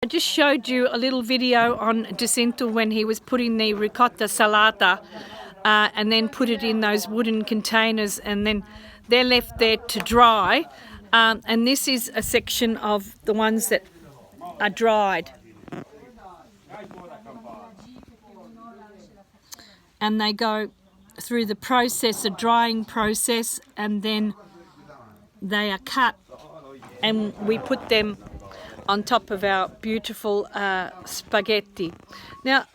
just showed you a little video on Giacinto when he was putting the ricotta salata and then put it in those wooden containers, and then they're left there to dry. And this is a section of the ones that are dried. And they go through the process, a drying process, and then they are cut and we put them on top of our beautiful spaghetti. Now,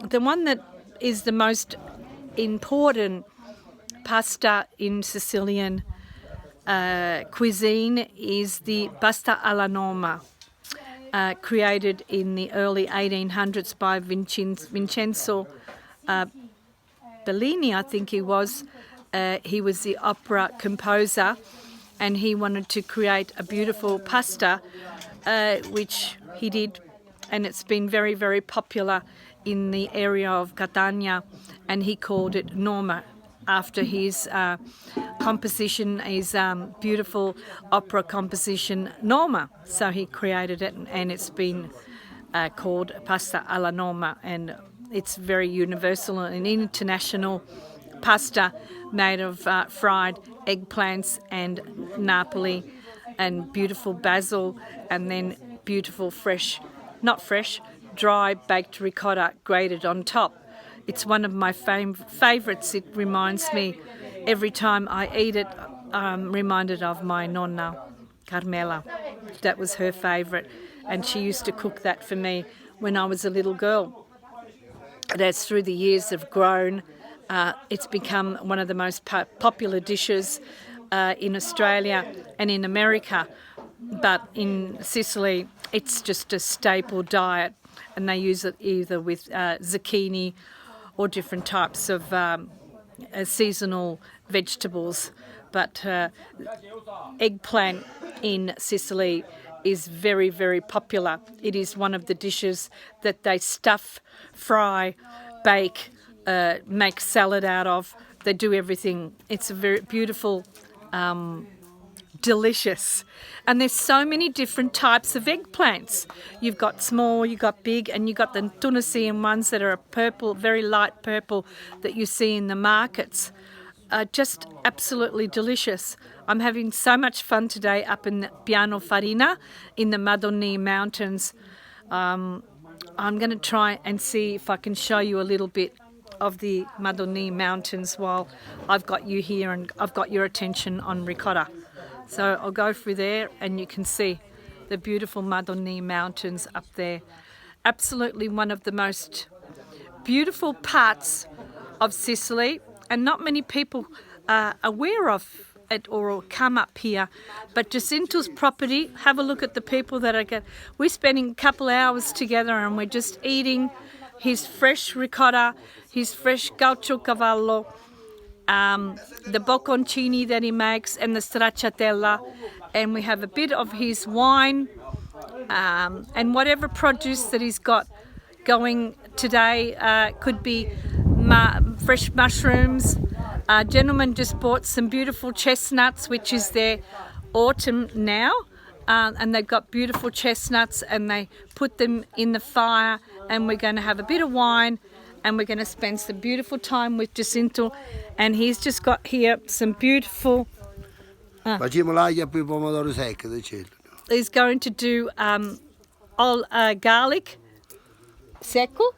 the one that is the most important pasta in Sicilian cuisine is the pasta alla norma, created in the early 1800s by Vincenzo Bellini, I think he was. He was the opera composer, and he wanted to create a beautiful pasta, which he did, and it's been very, very popular in the area of Catania, and he called it Norma after his composition, his beautiful opera composition Norma. So he created it, and it's been called pasta alla Norma, and it's very universal and international pasta made of fried eggplants and Napoli and beautiful basil, and then beautiful dry baked ricotta grated on top. It's one of my favourites. It reminds me, every time I eat it, I'm reminded of my nonna, Carmela. That was her favourite, and she used to cook that for me when I was a little girl. And as through the years have grown, it's become one of the most popular dishes in Australia and in America. But in Sicily, it's just a staple diet, and they use it either with zucchini or different types of seasonal vegetables. But eggplant in Sicily is very, very popular. It is one of the dishes that they stuff, fry, bake, make salad out of. They do everything. It's a very beautiful, delicious. And there's so many different types of eggplants. You've got small, you've got big, and you've got the Tunisian ones that are a purple, very light purple, that you see in the markets. Just absolutely delicious. I'm having so much fun today up in Piano Farina in the Madonie Mountains. I'm going to try and see if I can show you a little bit of the Madonie Mountains while I've got you here and I've got your attention on ricotta. So I'll go through there and you can see the beautiful Madonie Mountains up there. Absolutely one of the most beautiful parts of Sicily, and not many people are aware of it or come up here. But Giacinto's property, have a look at the people that are we're spending a couple hours together and we're just eating his fresh ricotta, his fresh caciocavallo, the bocconcini that he makes, and the stracciatella, and we have a bit of his wine, and whatever produce that he's got going today. Could be fresh mushrooms. Gentleman just bought some beautiful chestnuts, which is their autumn now, and they've got beautiful chestnuts, and they put them in the fire, and we're going to have a bit of wine, and we're going to spend some beautiful time with Giacinto, and he's just got here some beautiful... He's going to do all garlic secco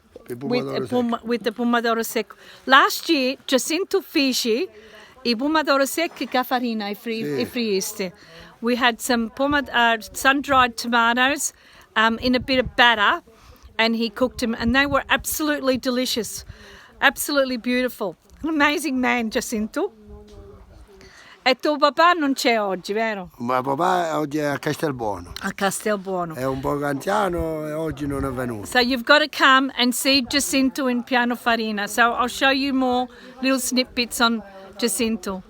with the pomodoro secco. Last year, Giacinto fece I pomodoro secchi con farina e friiste. We had some sun-dried tomatoes in a bit of batter, and he cooked them, and they were absolutely delicious, absolutely beautiful. An amazing man, Giacinto. E tuo papà non c'è oggi, vero? Ma papà oggi è a Castelbuono. A Castelbuono. È un po' anziano e oggi non è venuto. So you've got to come and see Giacinto in Piano Farina. So I'll show you more little snippets on Giacinto.